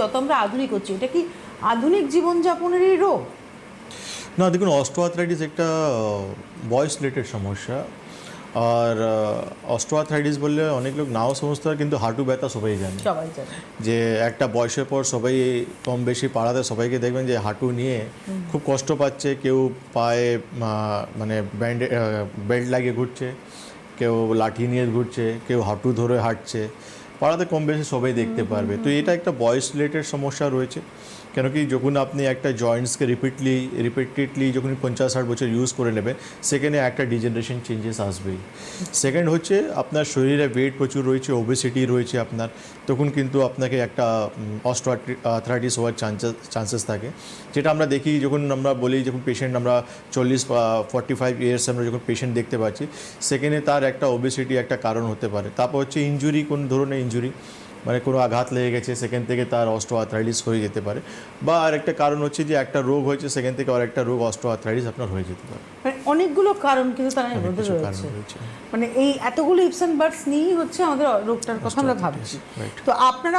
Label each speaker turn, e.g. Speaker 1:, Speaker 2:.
Speaker 1: যত আমরা আধুনিক হচ্ছি, এটা কি আধুনিক জীবনযাপনেরই রোগ?
Speaker 2: না, দেখুন, অস্টিওআর্থ্রাইটিস একটা বয়স রিলেটেড সমস্যা। আর অস্টিওআর্থ্রাইটিস বললে অনেক লোক নাও সমস্ত হয়, কিন্তু হাঁটু ব্যথা সবাই জানে।
Speaker 1: সবাই জানে।
Speaker 2: যে একটা বয়সের পর সবাই কম বেশি পাড়াতে সবাইকে দেখবেন যে হাঁটু নিয়ে খুব কষ্ট পাচ্ছে। কেউ পায়ে মানে বেল্ট লাগিয়ে ঘুরছে, কেউ লাঠি নিয়ে ঘুরছে, কেউ হাঁটু ধরে হাঁটছে। পাড়াতে কম বেশি সবাই দেখতে পারবে। তো এটা একটা বয়স রিলেটেড সমস্যা রয়েছে। কেন কি, যখন আপনি একটা জয়েন্টসকে রিপিটেডলি যখন 50-60 বছর ইউজ করে নেবেন, সেখানে একটা ডিজেনারেশন চেঞ্জেস আসবেই। সেকেন্ড হচ্ছে, আপনার শরীরে ওয়েট প্রচুর রয়েছে, ওবেসিটি রয়েছে আপনার, তখন কিন্তু আপনাকে একটা অস্টিওআর্থ্রাইটিস হওয়ার চান্সেস থাকে। যেটা আমরা দেখি, যখন আমরা বলি, যখন পেশেন্ট আমরা 40-45 ইয়ার্স আমরা যখন পেশেন্ট দেখতে পাচ্ছি, সেখানে তার একটা ওবেসিটি একটা কারণ হতে পারে। তারপর হচ্ছে ইনজুরি, কোন ধরনের ইনজুরি, মানে কোনো আঘাত লেগে গেছে, সেখান থেকে তার অস্টিওআর্থ্রাইটিস হয়ে যেতে পারে। বা আরেকটা কারণ হচ্ছে যে একটা রোগ হয়েছে, সেখান থেকে আরেকটা রোগ অস্টিওআর্থ্রাইটিস আপনার হয়ে যেতে পারে।
Speaker 1: মানে অনেকগুলো কারণ কিন্তু তার
Speaker 2: অনেক
Speaker 1: মধ্যে
Speaker 2: কিছু কারণ
Speaker 1: রয়েছে।
Speaker 2: রয়েছে।
Speaker 1: মানে এই এতগুলো ইপস অ্যান্ড বার্ডস নিয়েই হচ্ছে আমাদের রোগটার কথা আমরা ভাবছি।
Speaker 2: Right.
Speaker 1: তো আপনারা